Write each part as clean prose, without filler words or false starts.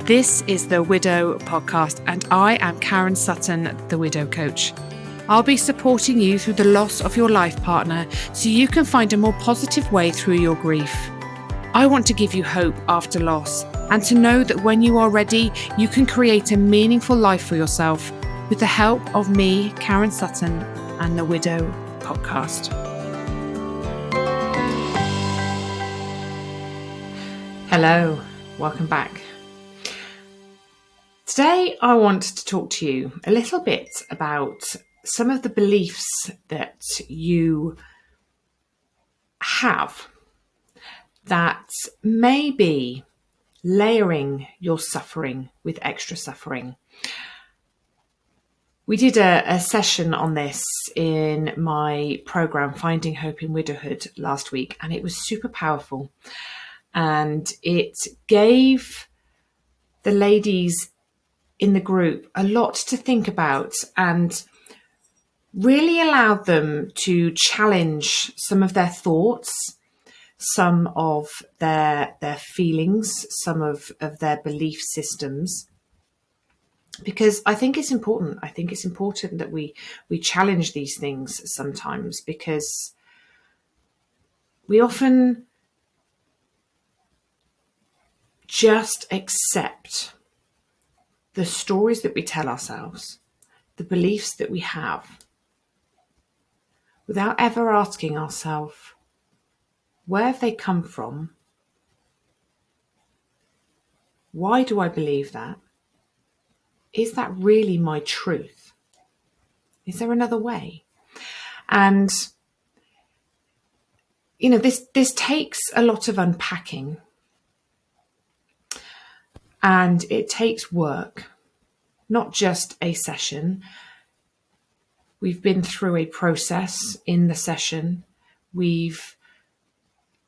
This is the Widow Podcast, and I am Karen Sutton, the Widow Coach. I'll be supporting you through the loss of your life partner so you can find a more positive way through your grief. I want to give you hope after loss and to know that when you are ready, you can create a meaningful life for yourself with the help of me, Karen Sutton, and the Widow Podcast. Hello, welcome back. Today, I want to talk to you a little bit about some of the beliefs that you have that may be layering your suffering with extra suffering. We did a session on this in my program, Finding Hope in Widowhood, last week, and it was super powerful. And it gave the ladies in the group a lot to think about and really allowed them to challenge some of their thoughts, some of their feelings, some of their belief systems. Because I think it's important. I think it's important that we challenge these things sometimes, because we often just accept the stories that we tell ourselves, the beliefs that we have, without ever asking ourselves, where have they come from? Why do I believe that? Is that really my truth? Is there another way? And, you know, this takes a lot of unpacking. And it takes work, not just a session. We've been through a process in the session. We've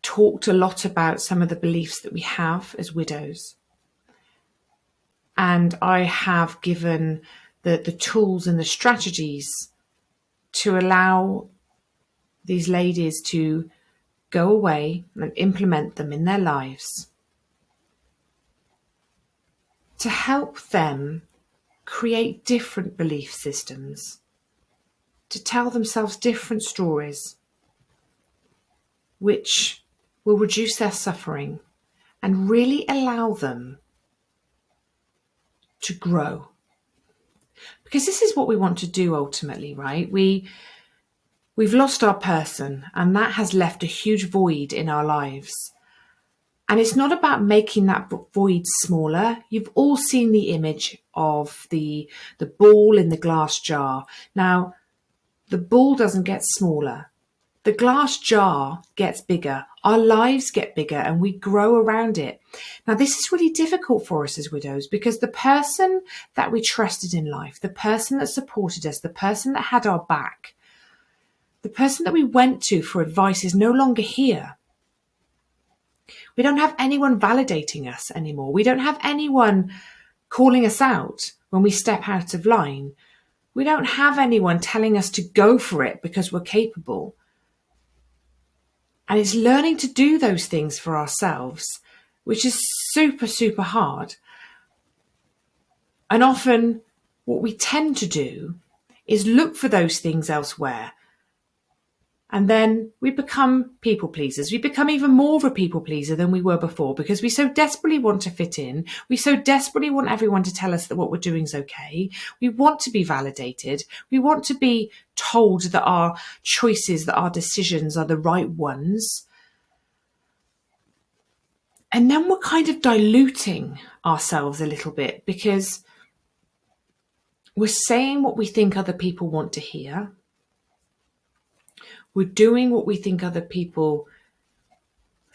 talked a lot about some of the beliefs that we have as widows. And I have given the tools and the strategies to allow these ladies to go away and implement them in their lives, to help them create different belief systems, to tell themselves different stories, which will reduce their suffering and really allow them to grow. Because this is what we want to do ultimately, right? We've lost our person, and that has left a huge void in our lives. And it's not about making that void smaller. You've all seen the image of the ball in the glass jar. Now, the ball doesn't get smaller. The glass jar gets bigger. Our lives get bigger and we grow around it. Now, this is really difficult for us as widows, because the person that we trusted in life, the person that supported us, the person that had our back, the person that we went to for advice is no longer here. We don't have anyone validating us anymore. We don't have anyone calling us out when we step out of line. We don't have anyone telling us to go for it because we're capable. And it's learning to do those things for ourselves, which is super, super hard. And often what we tend to do is look for those things elsewhere. And then we become people pleasers. We become even more of a people pleaser than we were before, because we so desperately want to fit in. We so desperately want everyone to tell us that what we're doing is okay. We want to be validated. We want to be told that our choices, that our decisions are the right ones. And then we're kind of diluting ourselves a little bit, because we're saying what we think other people want to hear. We're doing what we think other people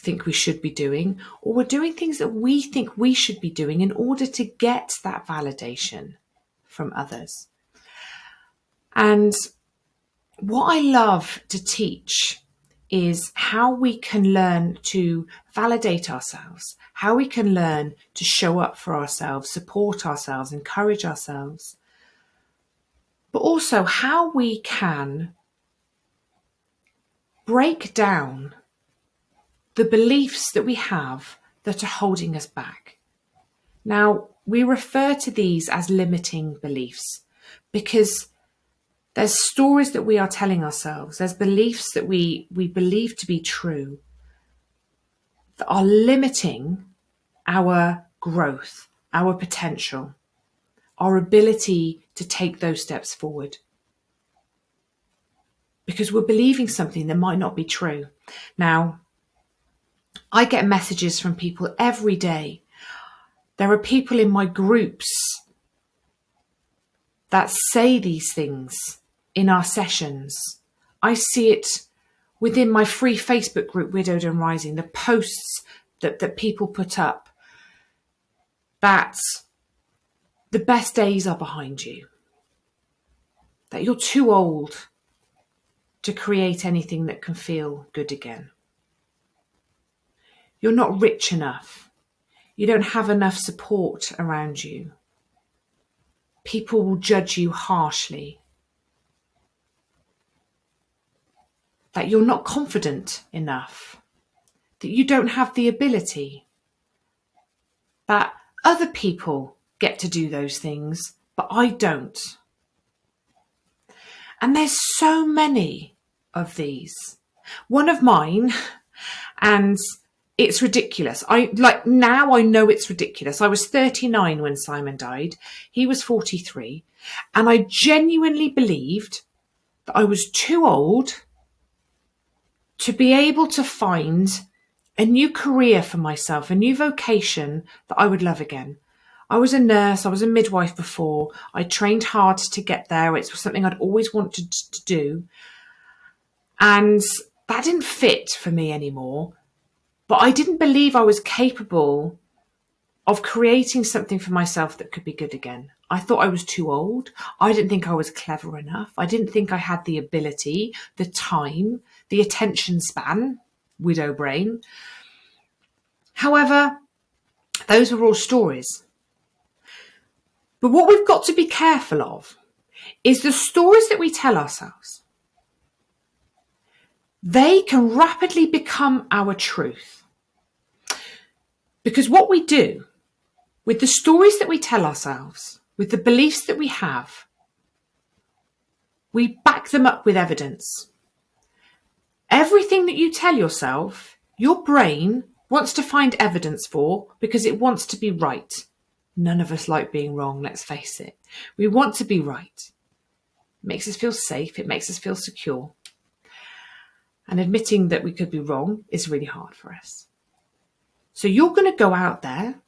think we should be doing, or we're doing things that we think we should be doing in order to get that validation from others. And what I love to teach is how we can learn to validate ourselves, how we can learn to show up for ourselves, support ourselves, encourage ourselves, but also how we can break down the beliefs that we have that are holding us back. Now, we refer to these as limiting beliefs because there's stories that we are telling ourselves, there's beliefs that we believe to be true that are limiting our growth, our potential, our ability to take those steps forward. Because we're believing something that might not be true. Now, I get messages from people every day. There are people in my groups that say these things in our sessions. I see it within my free Facebook group, Widowed and Rising, the posts that people put up, that the best days are behind you, that you're too old to create anything that can feel good again. You're not rich enough. You don't have enough support around you. People will judge you harshly. That you're not confident enough. That you don't have the ability. That other people get to do those things, but I don't. And there's so many of these. One of mine, and it's ridiculous. Now I know it's ridiculous. I was 39 when Simon died. He was 43. And I genuinely believed that I was too old to be able to find a new career for myself, a new vocation that I would love again. I was a nurse. I was a midwife before. I trained hard to get there. It was something I'd always wanted to do. And that didn't fit for me anymore. But I didn't believe I was capable of creating something for myself that could be good again. I thought I was too old. I didn't think I was clever enough. I didn't think I had the ability, the time, the attention span, widow brain. However, those were all stories. But what we've got to be careful of is the stories that we tell ourselves. They can rapidly become our truth. Because what we do with the stories that we tell ourselves, with the beliefs that we have, we back them up with evidence. Everything that you tell yourself, your brain wants to find evidence for because it wants to be right. None of us like being wrong, let's face it. We want to be right. It makes us feel safe. It makes us feel secure. And admitting that we could be wrong is really hard for us. So you're going to go out there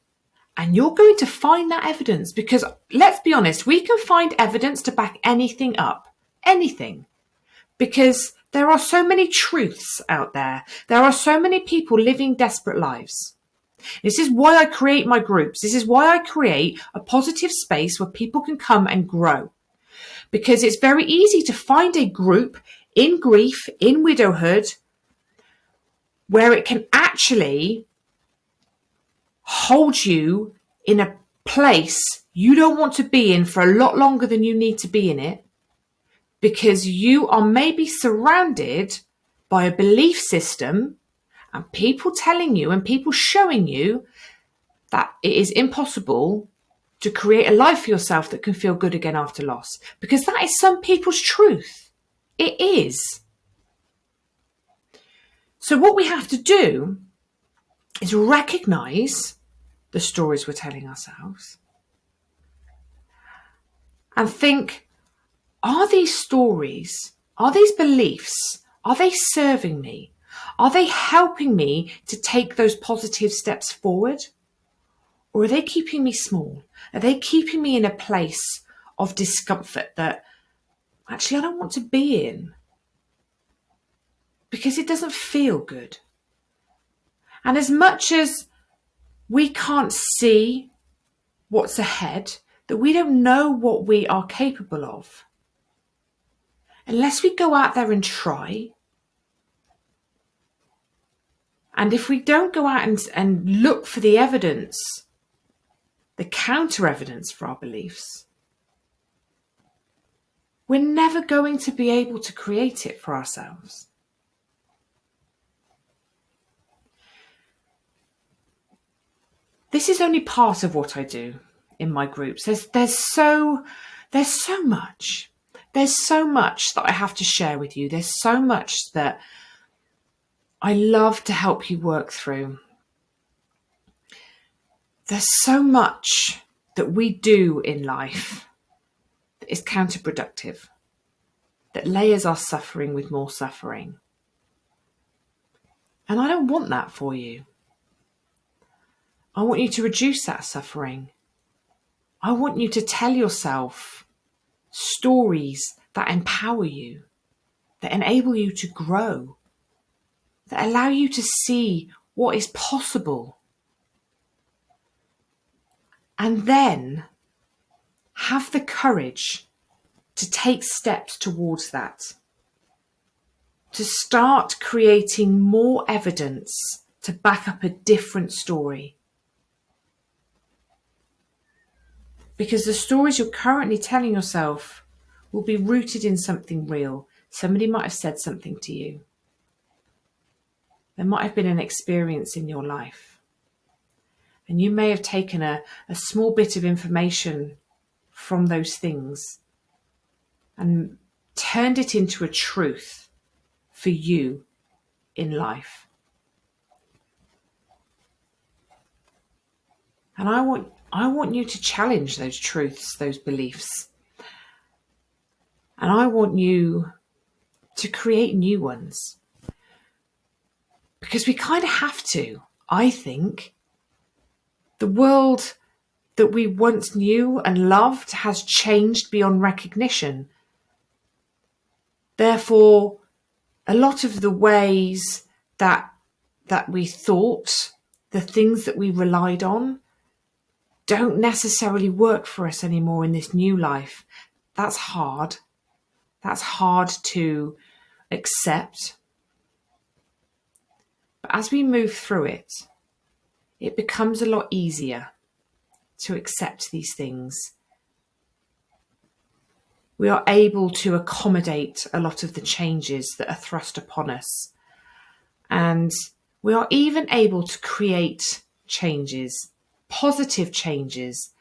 and you're going to find that evidence because, let's be honest, we can find evidence to back anything up. Anything. Because there are so many truths out there. There are so many people living desperate lives. This is why I create my groups. This is why I create a positive space where people can come and grow. Because it's very easy to find a group in grief, in widowhood, where it can actually hold you in a place you don't want to be in for a lot longer than you need to be in it, because you are maybe surrounded by a belief system and people telling you and people showing you that it is impossible to create a life for yourself that can feel good again after loss. Because that is some people's truth. It is. So what we have to do is recognize the stories we're telling ourselves and think, are these stories, are these beliefs, are they serving me? Are they helping me to take those positive steps forward? Or are they keeping me small? Are they keeping me in a place of discomfort that actually I don't want to be in? Because it doesn't feel good. And as much as we can't see what's ahead, that we don't know what we are capable of, unless we go out there and try. And if we don't go out and look for the evidence, the counter evidence for our beliefs, we're never going to be able to create it for ourselves. This is only part of what I do. in my groups. There's so much. There's so much that I have to share with you. There's so much that I love to help you work through. There's so much that we do in life that is counterproductive, that layers our suffering with more suffering. And I don't want that for you. I want you to reduce that suffering. I want you to tell yourself stories that empower you, that enable you to grow, that allow you to see what is possible. And then have the courage to take steps towards that, to start creating more evidence to back up a different story. Because the stories you're currently telling yourself will be rooted in something real. Somebody might have said something to you. There might have been an experience in your life. And you may have taken a small bit of information from those things and turned it into a truth for you in life. And I want you to challenge those truths, those beliefs. And I want you to create new ones. Because we kind of have to, I think. The world that we once knew and loved has changed beyond recognition. Therefore, a lot of the ways that we thought, the things that we relied on, don't necessarily work for us anymore in this new life. That's hard. That's hard to accept. But as we move through it, it becomes a lot easier to accept these things. We are able to accommodate a lot of the changes that are thrust upon us. And we are even able to create changes, positive changes,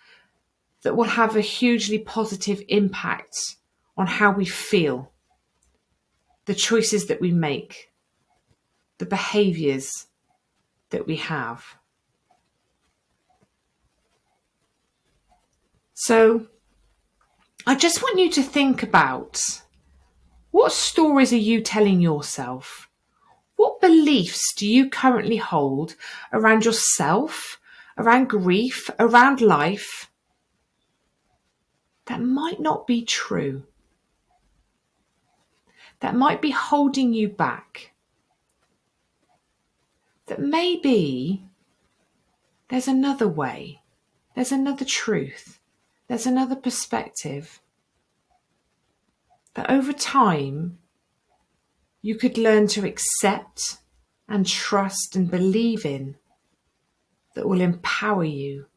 that will have a hugely positive impact on how we feel, the choices that we make, the behaviours that we have. So I just want you to think about, what stories are you telling yourself? What beliefs do you currently hold around yourself, around grief, around life, that might not be true? That might be holding you back? That maybe there's another way, there's another truth, there's another perspective that over time you could learn to accept and trust and believe in, that will empower you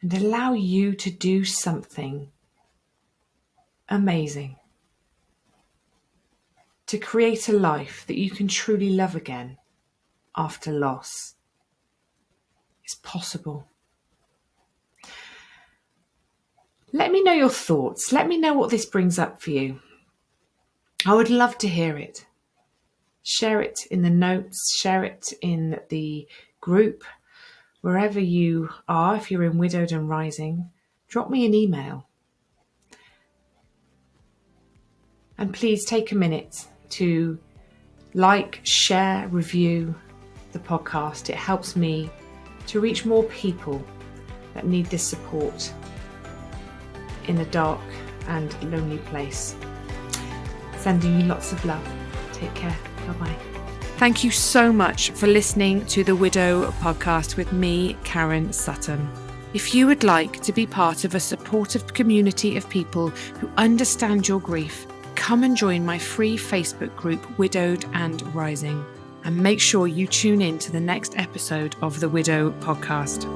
and allow you to do something amazing, to create a life that you can truly love again after loss. It's possible. Let me know your thoughts. Let me know what this brings up for you. I would love to hear it. Share it in the notes, share it in the group, wherever you are. If you're in Widowed and Rising, drop me an email. And please take a minute to like, share, review the podcast. It helps me to reach more people that need this support in a dark and lonely place. Sending you lots of love. Take care. Bye-bye. Thank you so much for listening to the Widow podcast with me, Karen Sutton. If you would like to be part of a supportive community of people who understand your grief, come and join my free Facebook group, Widowed and Rising. And make sure you tune in to the next episode of the Widow podcast.